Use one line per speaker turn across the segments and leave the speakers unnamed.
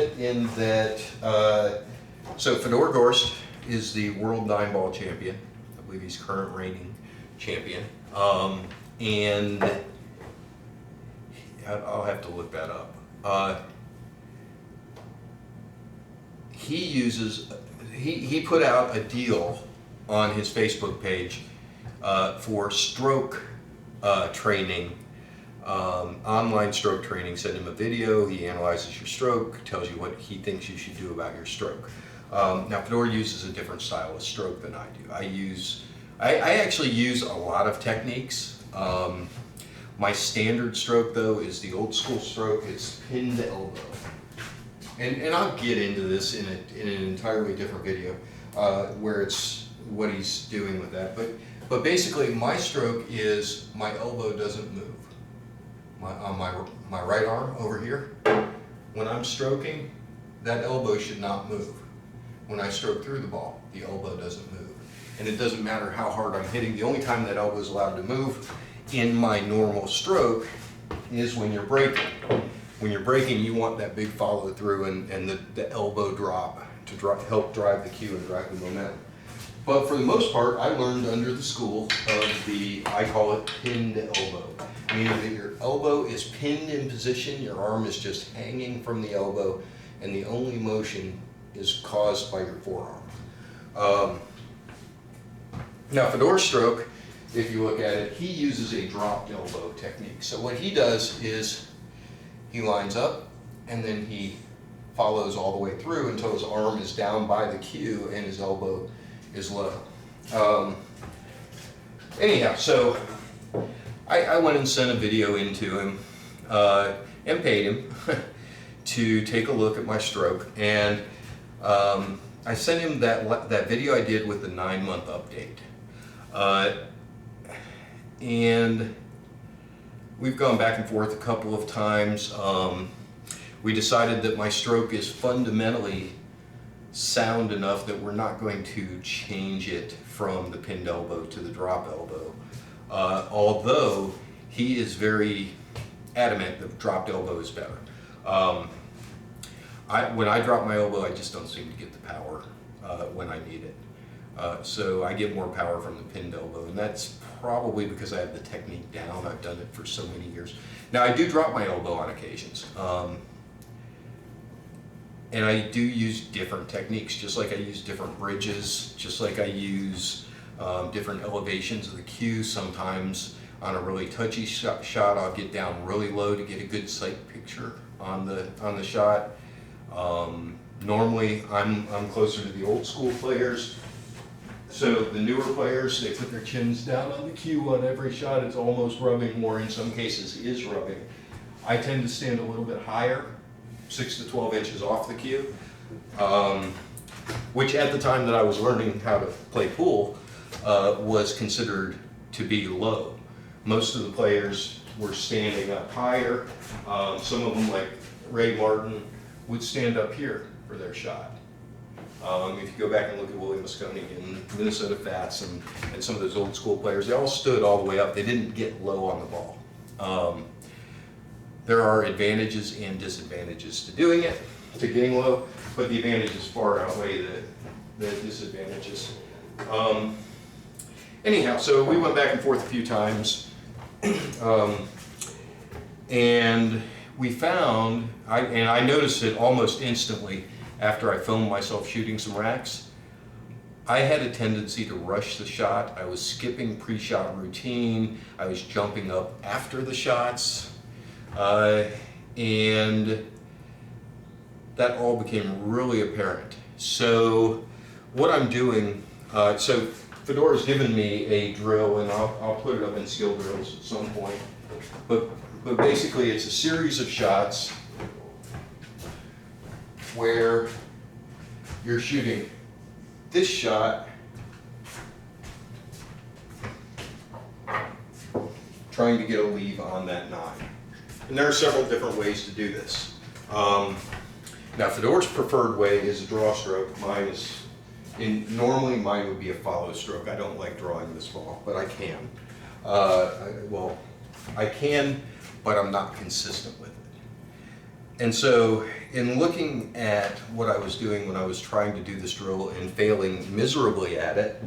fortunate in that, so Fedor Gorst is the world 9-ball champion. I believe he's current reigning champion. And I'll have to look that up. He put out a deal on his Facebook page for stroke training, online stroke training. Send him a video, he analyzes your stroke, tells you what he thinks you should do about your stroke. Now Fedor uses a different style of stroke than I do. I actually use a lot of techniques. My standard stroke though is the old school stroke. It's pin to elbow. And I'll get into this in an entirely different video where it's what he's doing with that. But basically my stroke is my elbow doesn't move. On my right arm over here, when I'm stroking, that elbow should not move. When I stroke through the ball, the elbow doesn't move. And it doesn't matter how hard I'm hitting. The only time that elbow is allowed to move in my normal stroke is when you're breaking. When you're breaking, you want that big follow through and the elbow drop to help drive the cue and drive the momentum. But for the most part, I learned under the school of I call it pinned elbow. Meaning that your elbow is pinned in position, your arm is just hanging from the elbow, and the only motion is caused by your forearm. Now Fedor's stroke, if you look at it, he uses a dropped elbow technique. So what he does is he lines up and then he follows all the way through until his arm is down by the cue and his elbow is low. Anyhow, so I went and sent a video into him and paid him to take a look at my stroke, and I sent him that video I did with the 9-month update. And we've gone back and forth a couple of times. We decided that my stroke is fundamentally sound enough that we're not going to change it from the pinned elbow to the drop elbow. Although he is very adamant that dropped elbow is better. When I drop my elbow, I just don't seem to get the power when I need it. So I get more power from the pinned elbow, and that's probably because I have the technique down. I've done it for so many years. Now I do drop my elbow on occasions. And I do use different techniques, just like I use different bridges, just like I use different elevations of the cue. Sometimes on a really touchy shot, I'll get down really low to get a good sight picture on the shot. Normally, I'm closer to the old school players. So the newer players, they put their chins down on the cue on every shot. It's almost rubbing, or in some cases is rubbing. I tend to stand a little bit higher, 6 to 12 inches off the cue, which at the time that I was learning how to play pool was considered to be low. Most of the players were standing up higher. Some of them, like Ray Martin, would stand up here for their shot. If you go back and look at Willie Mosconi and Minnesota Fats and some of those old school players, they all stood all the way up. They didn't get low on the ball. There are advantages and disadvantages to doing it, to getting low, but the advantages far outweigh the disadvantages. Anyhow, so we went back and forth a few times, and we found, I noticed it almost instantly after I filmed myself shooting some racks. I had a tendency to rush the shot. I was skipping pre-shot routine. I was jumping up after the shots. And that all became really apparent. So what I'm doing, so Fedor has given me a drill, and I'll put it up in skill drills at some point. But basically it's a series of shots where you're shooting this shot, trying to get a leave on that 9. And there are several different ways to do this. Now Fedor's preferred way is a draw stroke. Mine is, normally mine would be a follow stroke. I don't like drawing this ball, but I can. I can, but I'm not consistent with it. And so, in looking at what I was doing when I was trying to do this drill and failing miserably at it,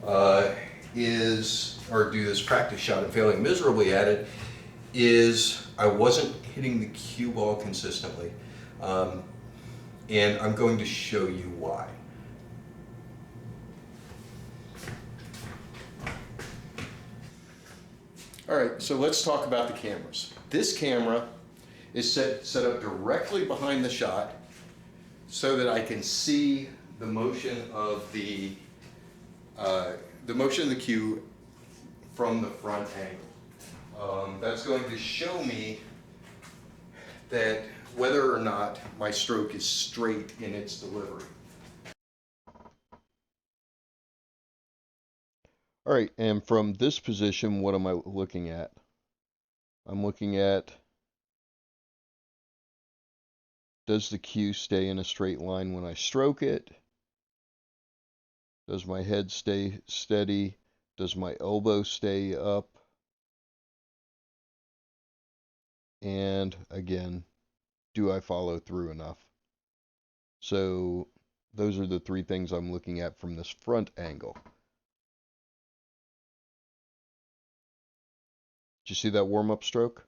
or do this practice shot and failing miserably at it, is I wasn't hitting the cue ball consistently. And I'm going to show you why. All right, so let's talk about the cameras. This camera is set up directly behind the shot so that I can see the motion of the cue from the front angle. That's going to show me that whether or not my stroke is straight in its delivery. All right, and from this position, what am I looking at? I'm looking at, does the cue stay in a straight line when I stroke it? Does my head stay steady? Does my elbow stay up? And again, do I follow through enough? So those are the three things I'm looking at from this front angle. Did you see that warm-up stroke?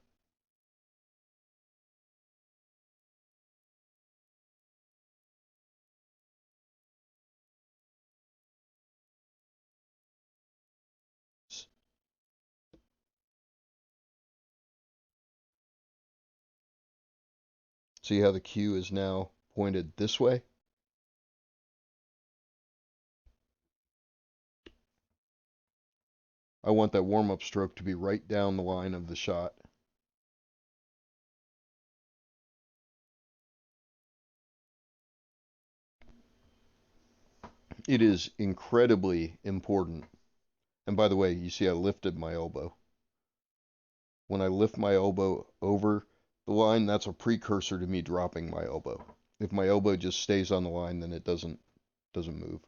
See how the cue is now pointed this way? I want that warm-up stroke to be right down the line of the shot. It is incredibly important. And by the way, you see I lifted my elbow. When I lift my elbow over the line, that's a precursor to me dropping my elbow. If my elbow just stays on the line, then it doesn't move.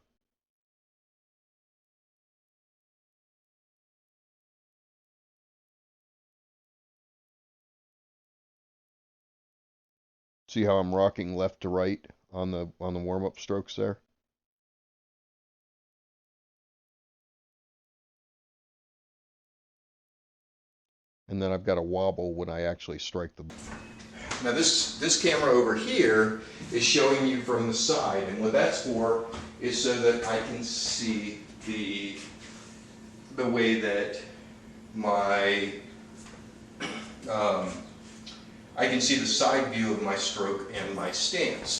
See how I'm rocking left to right on the warm-up strokes there? And then I've got a wobble when I actually strike the. Now this camera over here is showing you from the side, and what that's for is so that I can see the way that my I can see the side view of my stroke and my stance.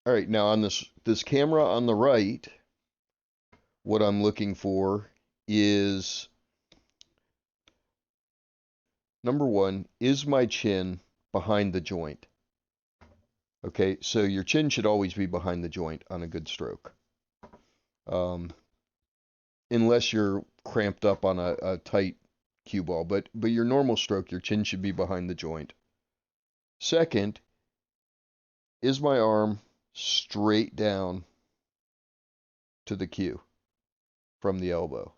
All right, now on this camera on the right, what I'm looking for is, number one, is my chin behind the joint? Okay, so your chin should always be behind the joint on a good stroke. Unless you're cramped up on a tight cue ball, but your normal stroke, your chin should be behind the joint. Second, is my arm straight down to the cue from the elbow?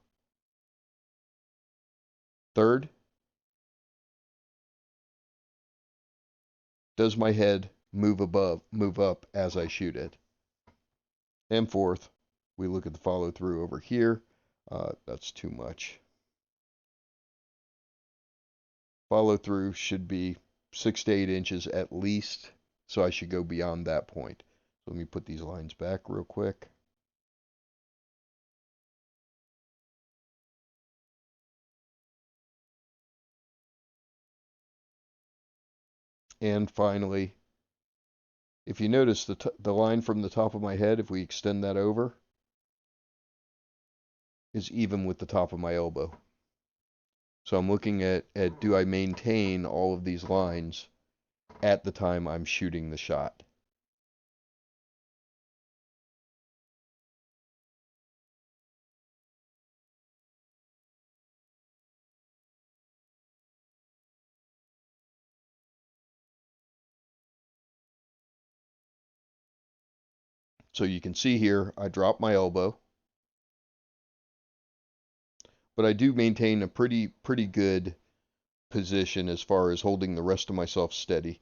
Third, does my head move up as I shoot it? And fourth, we look at the follow through over here. That's too much. Follow through should be 6 to 8 inches at least, so I should go beyond that point. So let me put these lines back real quick. And finally, if you notice the line from the top of my head, if we extend that over, is even with the top of my elbow. So I'm looking at do I maintain all of these lines at the time I'm shooting the shot? So you can see here, I drop my elbow, but I do maintain a pretty good position as far as holding the rest of myself steady.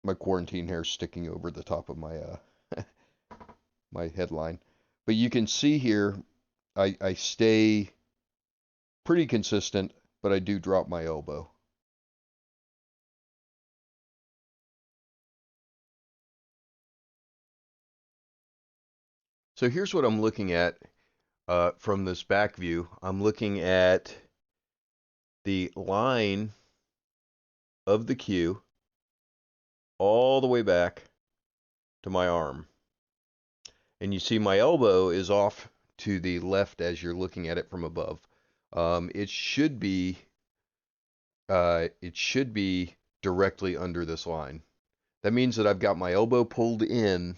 my quarantine hair sticking over the top of my my headline. But you can see here, I stay pretty consistent, but I do drop my elbow. So here's what I'm looking at from this back view. I'm looking at the line of the cue all the way back to my arm. And you see my elbow is off to the left as you're looking at it from above. It should be directly under this line. That means that I've got my elbow pulled in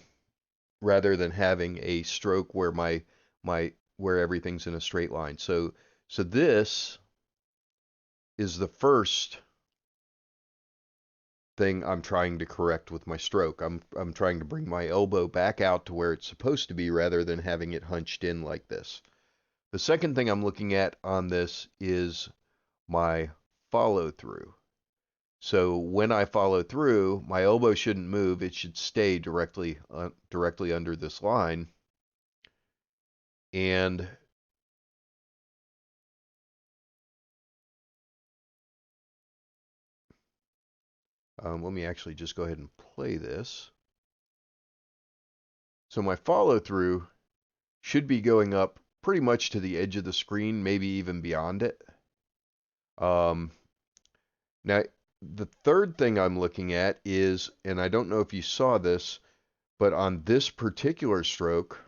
rather than having a stroke where where everything's in a straight line. So this is the first thing I'm trying to correct with my stroke. I'm trying to bring my elbow back out to where it's supposed to be rather than having it hunched in like this. The second thing I'm looking at on this is my follow through. So when I follow through, my elbow shouldn't move. It should stay directly under this line. And let me actually just go ahead and play this. So my follow through should be going up pretty much to the edge of the screen, maybe even beyond it. Now, the third thing I'm looking at is, and I don't know if you saw this, but on this particular stroke,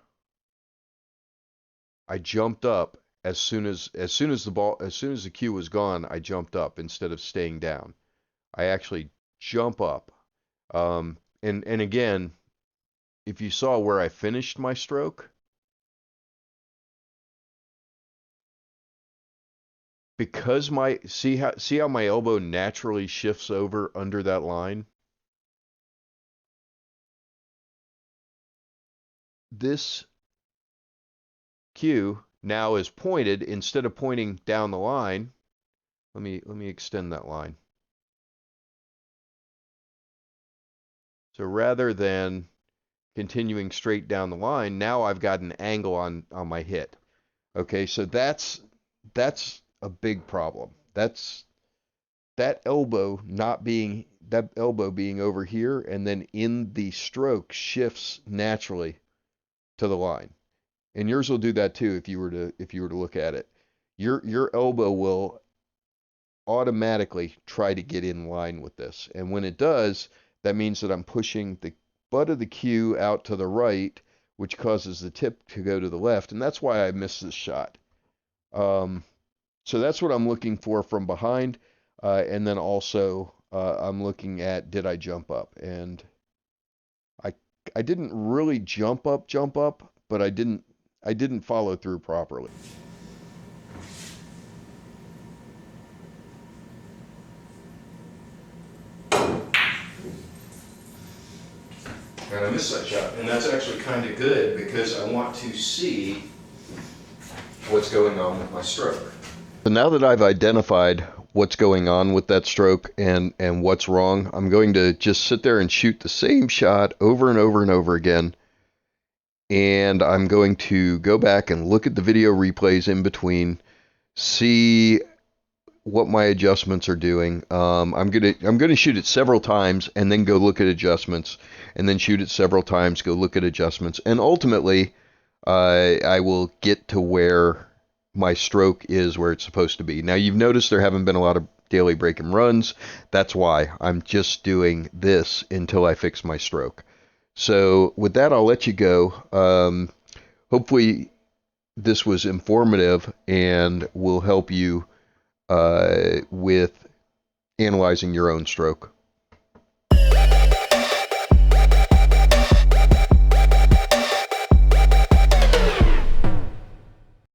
I jumped up as soon as the cue was gone. I jumped up instead of staying down. I actually jump up. And again, if you saw where I finished my stroke, because see how my elbow naturally shifts over under that line? This cue now is pointed instead of pointing down the line. Let me extend that line. So rather than continuing straight down the line, now I've got an angle on my hit. Okay, so that's a big problem. That's that elbow being over here, and then in the stroke shifts naturally to the line. And yours will do that too if you were to look at it. Your elbow will automatically try to get in line with this. And when it does, that means that I'm pushing the butt of the cue out to the right, which causes the tip to go to the left, and that's why I missed this shot. So that's what I'm looking for from behind, and then also I'm looking at, did I jump up? And I didn't really jump up, but I didn't follow through properly. And I missed that shot, and that's actually kind of good because I want to see what's going on with my stroke. So now that I've identified what's going on with that stroke and what's wrong, I'm going to just sit there and shoot the same shot over and over and over again. And I'm going to go back and look at the video replays in between, see what my adjustments are doing. I'm gonna shoot it several times and then go look at adjustments, and then shoot it several times, go look at adjustments, and ultimately I will get to where my stroke is where it's supposed to be. Now you've noticed there haven't been a lot of daily break and runs. That's why I'm just doing this until I fix my stroke. So with that, I'll let you go. Hopefully this was informative and will help you with analyzing your own stroke.